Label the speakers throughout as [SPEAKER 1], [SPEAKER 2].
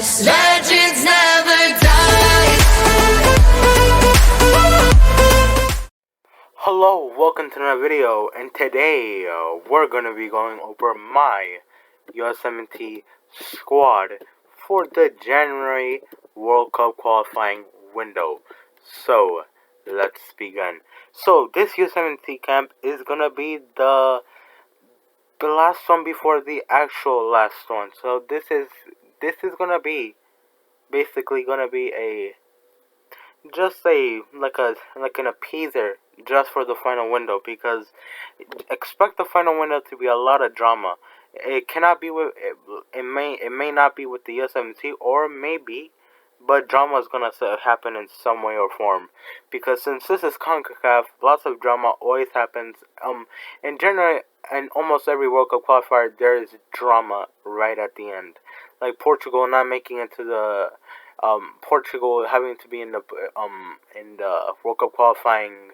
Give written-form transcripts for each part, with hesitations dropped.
[SPEAKER 1] Legends never die.
[SPEAKER 2] Hello, welcome to another video, and today we're going to be going over my USMNT squad for the January World Cup qualifying window. So, let's begin. So, this USMNT camp is going to be the last one before the actual last one. So, this is going to be basically going to be just like an appeaser just for the final window, because expect the final window to be a lot of drama. It cannot be with it may not be with the USMNT, or maybe, but drama is gonna happen in some way or form, because since this is CONCACAF, lots of drama always happens. In general, in almost every World Cup qualifier, there is drama right at the end, like Portugal not making it to the Portugal having to be in the World Cup qualifying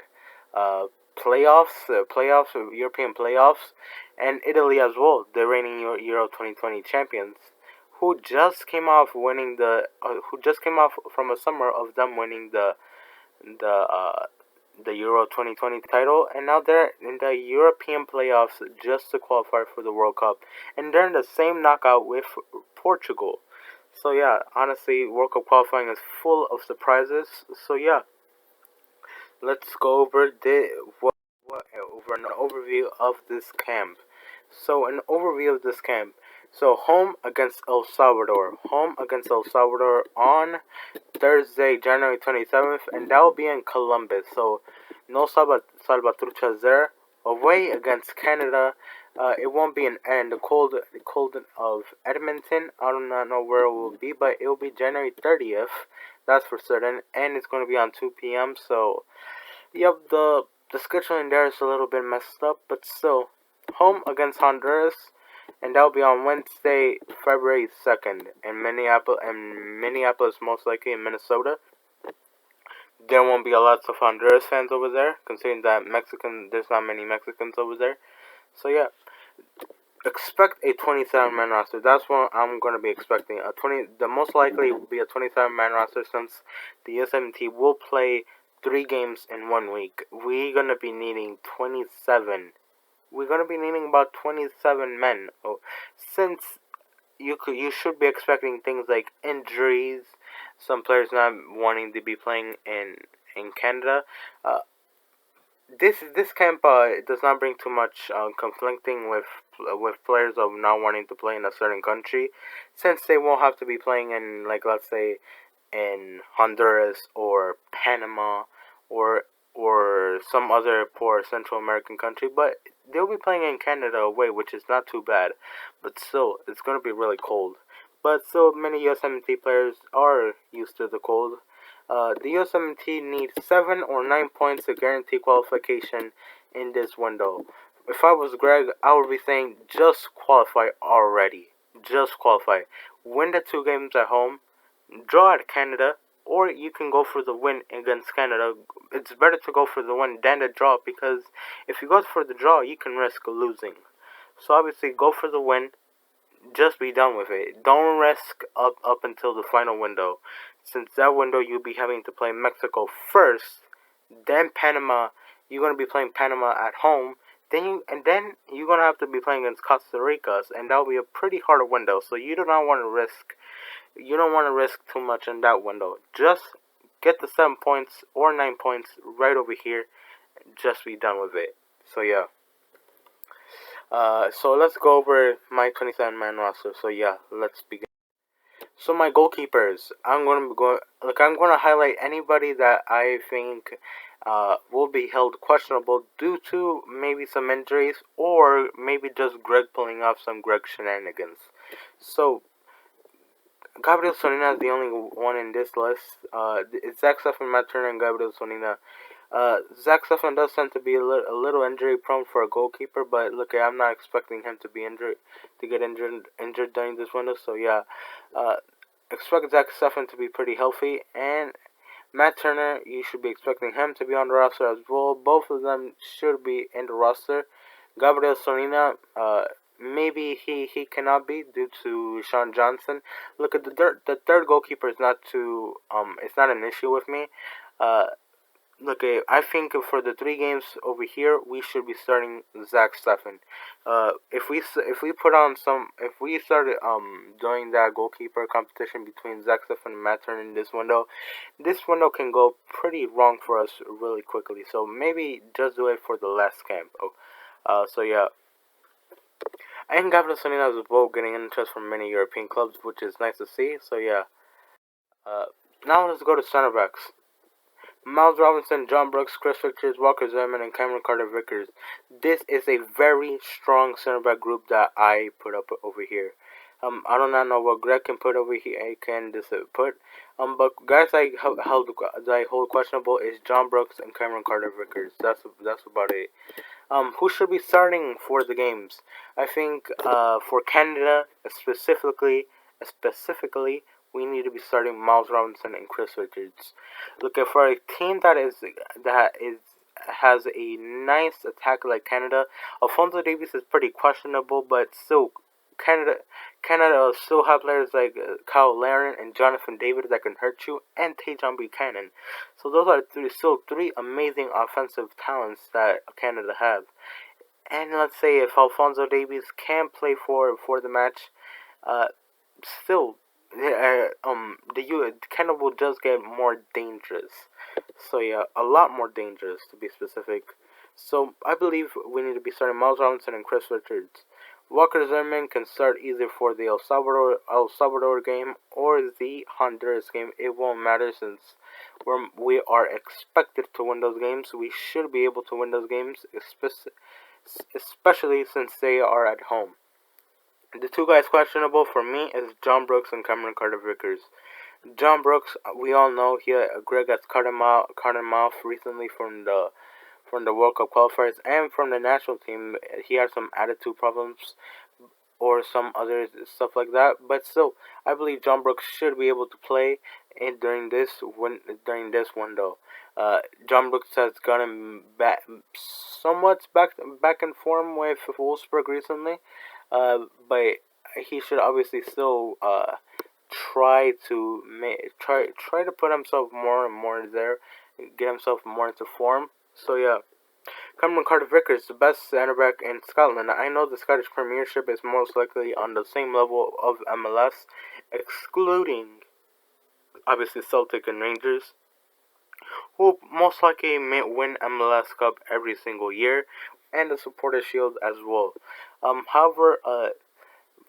[SPEAKER 2] European playoffs, and Italy as well, the reigning Euro 2020 champions, who just came off from a summer of them winning the Euro 2020 title, and now they're in the European playoffs just to qualify for the World Cup, and they're in the same knockout with Portugal. So yeah, honestly, World Cup qualifying is full of surprises. So yeah, let's go over over an overview of this camp. So an overview of this camp. So home against El Salvador. Home against El Salvador on Thursday, January 27th, and that will be in Columbus. So no Salvatruchas there. Away against Canada. It won't be in the cold of Edmonton. I do not know where it will be, but it will be January 30th. That's for certain, and it's going to be on 2 p.m. So, yep, the scheduling there is a little bit messed up, but still, home against Honduras, and that will be on Wednesday, February 2nd, in Minneapolis, most likely in Minnesota. There won't be a lot of Honduras fans over there, considering that there's not many Mexicans over there. So yeah, expect a 27-man roster. That's what I'm going to be expecting. The most likely will be a 27-man roster, since the USMNT will play 3 games in 1 week. We're going to be needing 27. We're going to be needing about 27 men. Since you should be expecting things like injuries, some players not wanting to be playing in Canada. This camp does not bring too much conflicting with players of not wanting to play in a certain country, since they won't have to be playing in, like, let's say, in Honduras or Panama or some other poor Central American country, but they'll be playing in Canada away, which is not too bad, but still, it's going to be really cold. But still, many USMNT players are used to the cold. The USMNT needs 7 or 9 points to guarantee qualification in this window. If I was Greg, I would be saying just qualify already. Just qualify. Win the 2 games at home, draw at Canada, or you can go for the win against Canada. It's better to go for the win than the draw, because if you go for the draw, you can risk losing. So obviously, go for the win. Just be done with it. Don't risk up until the final window, since that window you'll be having to play Mexico first, then Panama. You're gonna be playing Panama at home, then you're gonna have to be playing against Costa Rica, and that'll be a pretty hard window. So you do not want to risk. You don't want to risk too much in that window. Just get the 7 points or 9 points right over here. Just be done with it. So yeah. So let's go over my 27-man roster. So yeah, let's begin. So my goalkeepers, I'm gonna highlight anybody that I think will be held questionable due to maybe some injuries, or maybe just Greg pulling off some Greg shenanigans. So Gabriel Solina is the only one in this list. It's Zach Steffen, Matt Turner, and Gabriel Solina. Zach Steffen does tend to be a little injury prone for a goalkeeper, but look, I'm not expecting him to get injured during this window. So yeah, expect Zach Steffen to be pretty healthy, and Matt Turner, you should be expecting him to be on the roster as well. Both of them should be in the roster. Gabriel Solina, maybe he cannot be due to Sean Johnson. Look at the third goalkeeper is not too it's not an issue with me. Uh, Look, I think for the 3 games over here, we should be starting Zach Steffen. If we put on some, if we started doing that goalkeeper competition between Zach Steffen and Matt Turner in this window can go pretty wrong for us really quickly. So maybe just do it for the last camp. So yeah, and Gabriel Salinas as well getting interest from many European clubs, which is nice to see. So yeah, uh, now let's go to center backs. Miles Robinson, John Brooks, Chris Richards, Walker Zimmerman, and Cameron Carter-Vickers. This is a very strong center back group that I put up over here. I do not know what Greg can put over here. I can just put. But guys, I hold questionable is John Brooks and Cameron Carter-Vickers. That's about it. Who should be starting for the games? I think for Canada specifically, we need to be starting Miles Robinson and Chris Richards. Looking for a team that is has a nice attack like Canada. Alphonso Davies is pretty questionable, but still, Canada Canada still have players like Kyle Larin and Jonathan David that can hurt you, and Tajon Buchanan. So those are still three amazing offensive talents that Canada have. And let's say if Alphonso Davies can play for the match, uh, still, Canada will just get more dangerous. So yeah, a lot more dangerous to be specific. So I believe we need to be starting Miles Robinson and Chris Richards. Walker Zimmerman can start either for the El Salvador game or the Honduras game. It won't matter since we are expected to win those games. We should be able to win those games, especially since they are at home. The two guys questionable for me is John Brooks and Cameron Carter-Vickers. John Brooks, we all know Greg has cut him off recently from the World Cup qualifiers and from the national team. He had some attitude problems or some other stuff like that. But still, I believe John Brooks should be able to play during this window. John Brooks has gotten somewhat back in form with Wolfsburg recently, but he should obviously still try to put himself more and more there, get himself more into form. So yeah. Cameron Carter-Vickers, the best centre back in Scotland. I know the Scottish Premiership is most likely on the same level of MLS, excluding obviously Celtic and Rangers, who most likely may win MLS Cup every single year, and the Supporters Shield as well. However,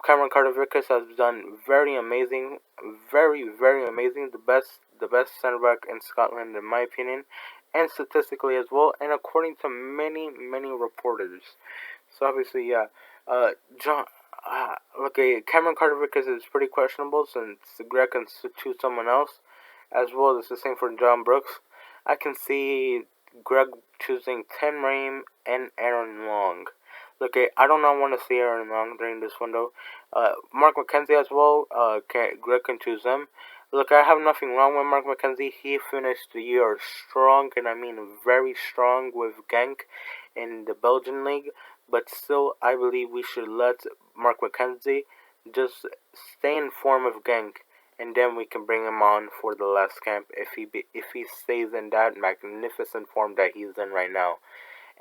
[SPEAKER 2] Cameron Carter-Vickers has done very amazing, very amazing. The best centre back in Scotland, in my opinion, and statistically as well, and according to many reporters. So obviously, yeah, John. Okay, Cameron Carter-Vickers is pretty questionable since Greg can choose someone else, as well as the same for John Brooks. I can see Greg choosing Tim Ream and Aaron Long. Look, I do not want to see Aaron Long during this window. Mark McKenzie as well. Greg can choose them. Look, I have nothing wrong with Mark McKenzie. He finished the year strong, and I mean very strong with Genk in the Belgian league. But still, I believe we should let Mark McKenzie just stay in form with Genk, and then we can bring him on for the last camp if he stays in that magnificent form that he's in right now.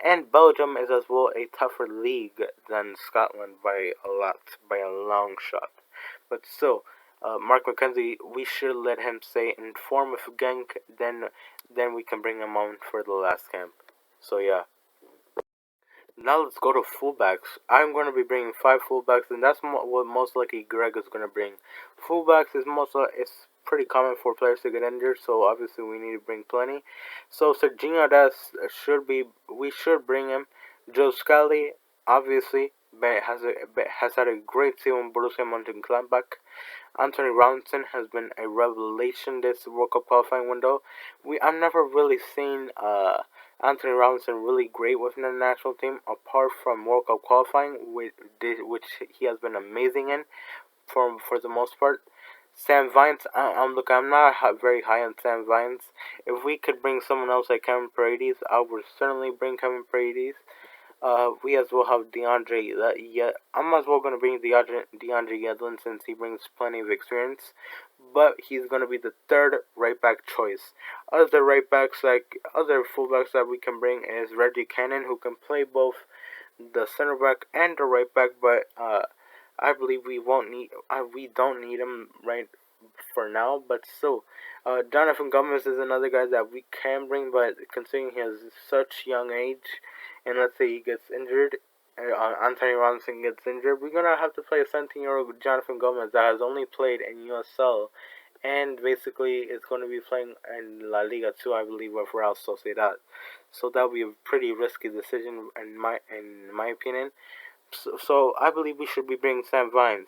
[SPEAKER 2] And Belgium is as well a tougher league than Scotland by a long shot. But still, Mark McKenzie, we should let him stay in form with Genk. Then we can bring him on for the last camp. So yeah. Now let's go to fullbacks. I'm going to be bringing 5 fullbacks, and that's what most likely Greg is going to bring. Fullbacks is it's pretty common for players to get injured, so obviously we need to bring plenty. So Serginho Dest we should bring him. Joe Scally, obviously, has had a great season with Borussia Mönchengladbach. Anthony Robinson has been a revelation this World Cup qualifying window. I've never really seen Anthony Robinson really great within the national team, apart from World Cup qualifying, which he has been amazing in for the most part. Sam Vines, I'm not very high on Sam Vines. If we could bring someone else like Kevin Paredes, I would certainly bring Kevin Paredes. We as well have DeAndre. Yeah, I'm as well gonna bring DeAndre Yedlin since he brings plenty of experience, but he's gonna be the third right back choice. Other right backs, like other fullbacks that we can bring, is Reggie Cannon, who can play both the center back and the right back, but I believe we don't need him right for now, but still, Jonathan Gomez is another guy that we can bring, but considering he has such young age, and let's say he gets injured, Anthony Robinson gets injured, we're gonna have to play a 17-year-old Jonathan Gomez that has only played in USL, and basically is going to be playing in La Liga too, I believe, with Real Sociedad. So that would be a pretty risky decision in my opinion. So I believe we should be bringing Sam Vines.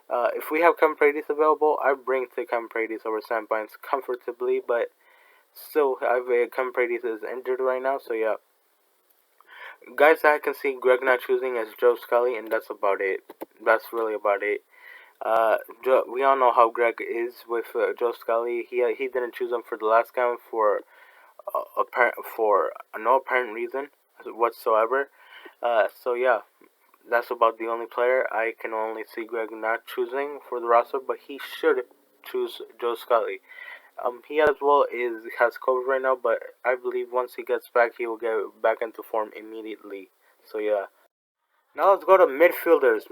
[SPEAKER 2] If we have Cam Paredes available, I bring to Cam Paredes over Sam Vines comfortably, but still, Cam Paredes is injured right now, so yeah. Guys that I can see Greg not choosing is Joe Scully, and that's about it. That's really about it. We all know how Greg is with Joe Scully. He didn't choose him for the last game for no apparent reason whatsoever. So yeah, that's about the only player I can only see Greg not choosing for the roster, but he should choose Joe Scully. He as well has COVID right now, but I believe once he gets back, he will get back into form immediately. So yeah. Now let's go to midfielders.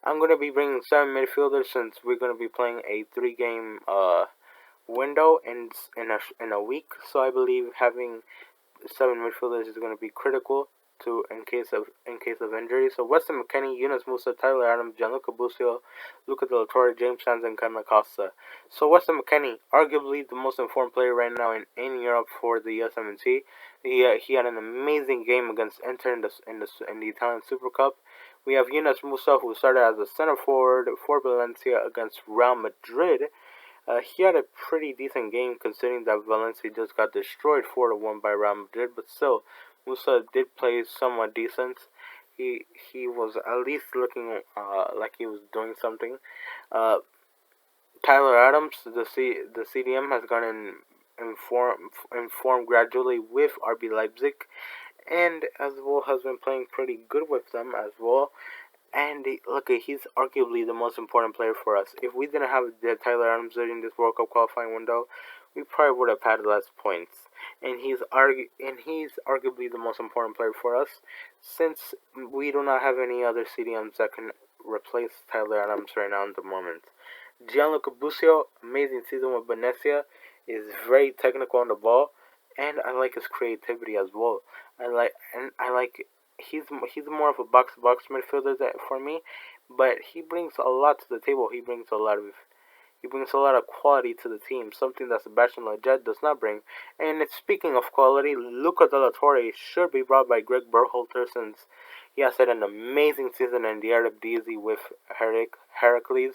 [SPEAKER 2] I'm gonna be bringing 7 midfielders since we're gonna be playing a 3-game window in a week. So I believe having 7 midfielders is going to be critical to in case of injury. So Weston McKennie, Yunus Musa, Tyler Adams, Gianluca Busio, Luca De La Torre, James Sands, and Kevin Acosta. So Weston McKennie, arguably the most informed player right now in Europe for the USMNT. He had an amazing game against Inter in the Italian Super Cup. We have Yunus Musa, who started as a center forward for Valencia against Real Madrid. He had a pretty decent game considering that Valencia just got destroyed 4-1 by Real Madrid, but still, Musa did play somewhat decent. He was at least looking like he was doing something. Uh, Tyler Adams, the CDM, has gotten informed gradually with RB Leipzig, and as well has been playing pretty good with them as well. And look, he's arguably the most important player for us. If we didn't have Tyler Adams during this World Cup qualifying window, we probably would have had less points. And he's arguably the most important player for us, since we do not have any other CDMs that can replace Tyler Adams right now at the moment. Gianluca Busio, amazing season with Venezia, is very technical on the ball, and I like his creativity as well. I like he's more of a box to box midfielder for me, but he brings a lot to the table. He brings a lot of quality to the team, something that Sebastian Lletget does not bring. And speaking of quality, Luca De La Torre should be brought by Greg Berhalter since he has had an amazing season in the Eredivisie with Heracles,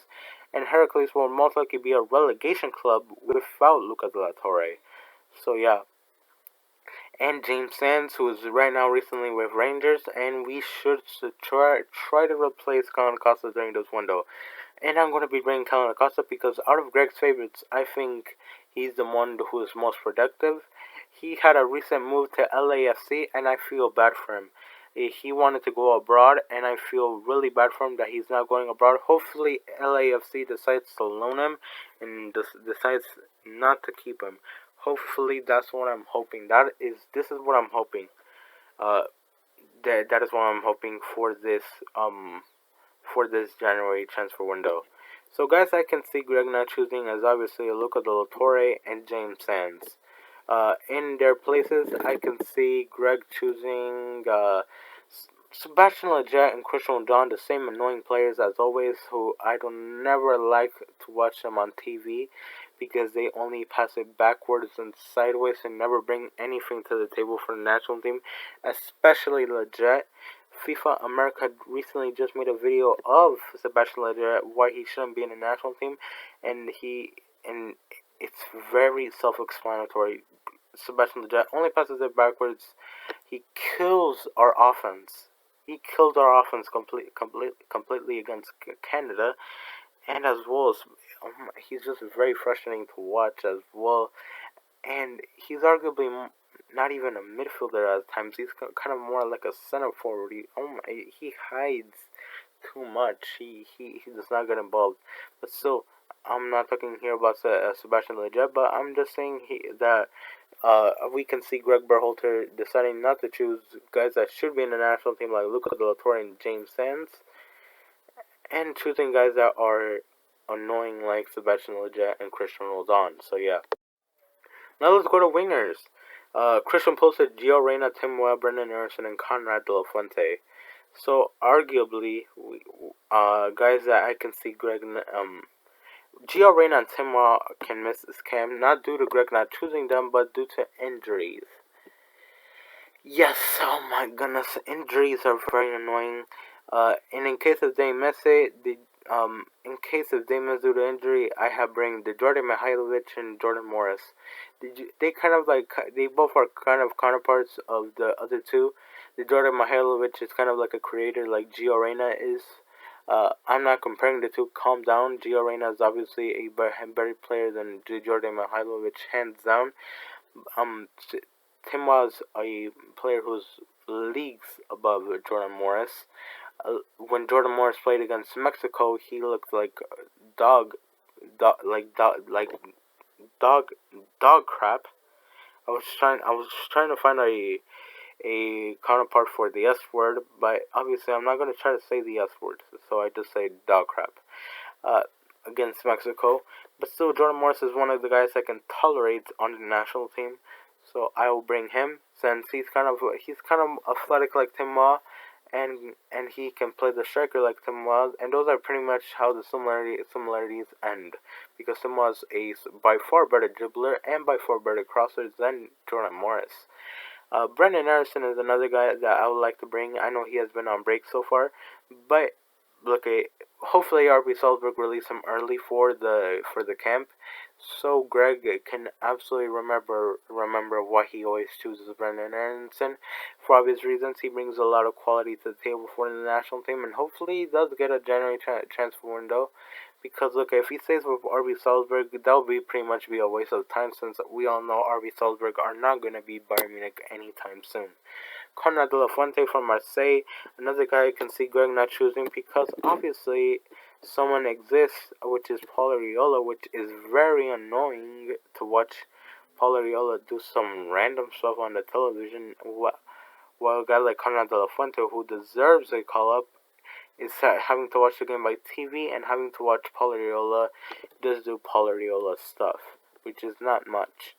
[SPEAKER 2] and Heracles will most likely be a relegation club without Luca De La Torre. So yeah, and James Sands, who is right now recently with Rangers, and we should try to replace Colin Costa during this window. And I'm going to be bringing Colin Acosta because out of Greg's favorites, I think he's the one who is most productive. He had a recent move to LAFC, and I feel bad for him. He wanted to go abroad, and I feel really bad for him that he's not going abroad. Hopefully, LAFC decides to loan him and decides not to keep him. Hopefully, that's what I'm hoping. This is what I'm hoping. Uh, that is what I'm hoping for this January transfer window. So, guys, I can see Greg not choosing as obviously Luca De La Torre and James Sands. In their places, I can see Greg choosing Sebastian Lletget and Christian John, the same annoying players as always, who I don't never like to watch them on TV because they only pass it backwards and sideways and never bring anything to the table for the national team, especially Lletget. FIFA America recently just made a video of Sebastian Lletget why he shouldn't be in the national team, and it's very self-explanatory. Sebastian Lletget only passes it backwards. He kills our offense. He killed our offense completely against Canada, and as well as he's just very frustrating to watch as well. And he's arguably not even a midfielder at times. He's kind of more like a center forward. He hides too much. He does not get involved. But still, I'm not talking here about Sebastian Lletget, but I'm just saying that we can see Greg Berhalter deciding not to choose guys that should be in the national team like Luca De La Torre and James Sands, and choosing guys that are annoying like Sebastian Lletget and Christian Roldan. So yeah. Now let's go to wingers. Christian posted Gio Reyna, Tim Weah, Brendan Erickson, and Conrad De La Fuente. So arguably, guys that I can see Gio Reyna and Tim Weah can miss this camp, not due to Greg not choosing them, but due to injuries. Yes, oh my goodness, injuries are very annoying. And in case if they miss it, in case if they miss due to injury, I have bring the Jordan Mihailovic and Jordan Morris. They both are kind of counterparts of the other two. The Jordan Mihailovic is kind of like a creator, like Gio Reyna is. I'm not comparing the two. Calm down. Gio Reyna is obviously a better player than Jordan Mihailovic, hands down. Tim was a player who's leagues above Jordan Morris. When Jordan Morris played against Mexico, he looked like dog, dog, dog crap. I was trying to find a counterpart for the S word, but obviously I'm not going to try to say the S word, so I just say dog crap. Uh, Against Mexico, but still Jordan Morris is one of the guys I can tolerate on the national team, so I will bring him since he's kind of athletic like Tim Weah, and he can play the striker like Tim Weah, and those are pretty much how the similarities end, because Tim Weah is a by far better dribbler and by far better crosser than Jordan Morris. Brendan Erickson is another guy that I would like to bring. I know he has been on break so far, but hopefully RB Salzburg release him early for the camp, so Greg can absolutely remember why he always chooses Brendan Erickson. For obvious reasons, he brings a lot of quality to the table for the national team, and hopefully he does get a January transfer window. Because look, if he stays with RB Salzburg, that will pretty much be a waste of time, since we all know RB Salzburg are not going to beat Bayern Munich anytime soon. Conrad De La Fuente from Marseille, another guy I can see Greg not choosing, because obviously someone exists, which is Paul Arriola, which is very annoying to watch Paul Arriola do some random stuff on the television, while a guy like Conrad De La Fuente, who deserves a call-up, is having to watch the game by TV and having to watch Paul Arriola just do Paul Arriola stuff, which is not much.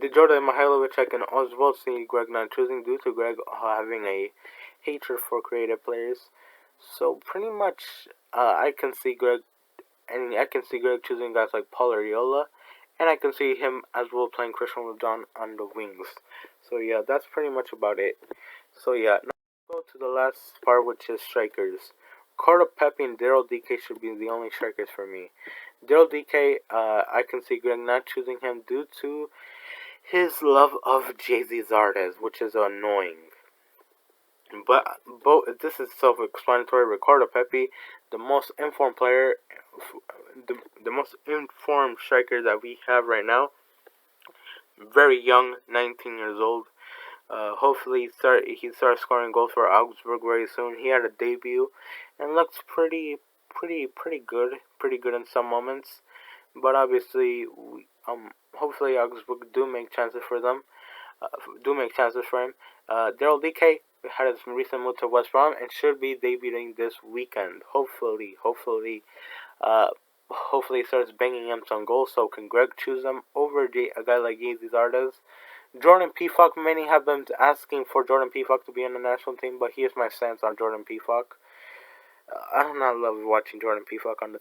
[SPEAKER 2] The Jordan Mihailovic I can as well see Greg not choosing, due to Greg having a hatred for creative players. So pretty much, I can see Greg choosing guys like Paul Arriola, and I can see him as well playing Christian Roldan on the wings. So yeah, that's pretty much about it. So yeah, now let's go to the last part, which is strikers. Ricardo Pepi and Daryl DK should be the only strikers for me. Daryl DK, I can see Greg not choosing him due to his love of Jay-Z Zardes, which is annoying. But this is self-explanatory. Ricardo Pepi, the most informed player, the most informed striker that we have right now. Very young, 19 years old. Hopefully he starts scoring goals for Augsburg very soon. He had a debut and looks pretty good. Pretty good in some moments. But obviously, hopefully Augsburg do make chances for them. Do make chances for him. Daryl DK had his recent move to West Brom and should be debuting this weekend. Hopefully, he starts banging him some goals. So can Greg choose him over a guy like Jay-Z Zardes? Jordan Pefok, many have been asking for Jordan Pefok to be in the national team, but here's my stance on Jordan Pefok. I do not love watching Jordan Pefok on the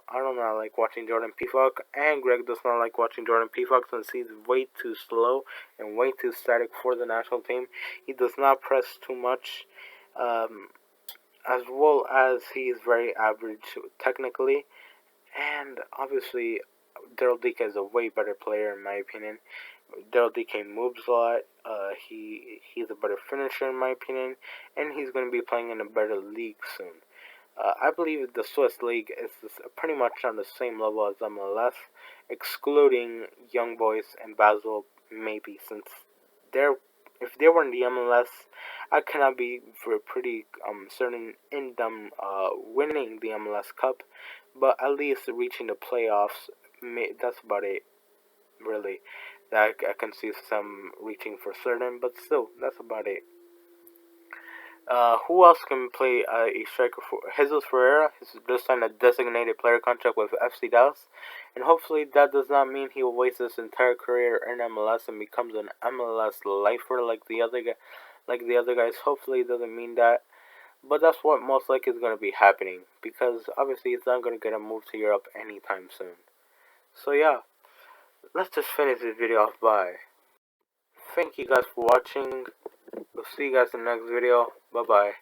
[SPEAKER 2] I do not like watching Jordan Pefok, and Greg does not like watching Jordan Pefok since he's way too slow and way too static for the national team. He does not press too much, as well as he is very average technically, and obviously Daryl DK is a way better player in my opinion. Daryl DK moves a lot. He's a better finisher in my opinion, and he's going to be playing in a better league soon. I believe the Swiss league is pretty much on the same level as MLS, excluding Young Boys and Basel, maybe, since if they were in the MLS, I cannot be pretty certain in them winning the MLS Cup, but at least reaching the playoffs. That's about it, really. That I can see some reaching for certain, but still, that's about it. Who else can play a striker for Jesus Ferreira? He's just signed a designated player contract with FC Dallas, and hopefully that does not mean he will waste his entire career in MLS and becomes an MLS lifer like the other guys. Hopefully, it doesn't mean that, but that's what most likely is going to be happening because obviously he's not going to get a move to Europe anytime soon. So yeah, let's just finish this video off by. Thank you guys for watching. We'll see you guys in the next video. Bye bye.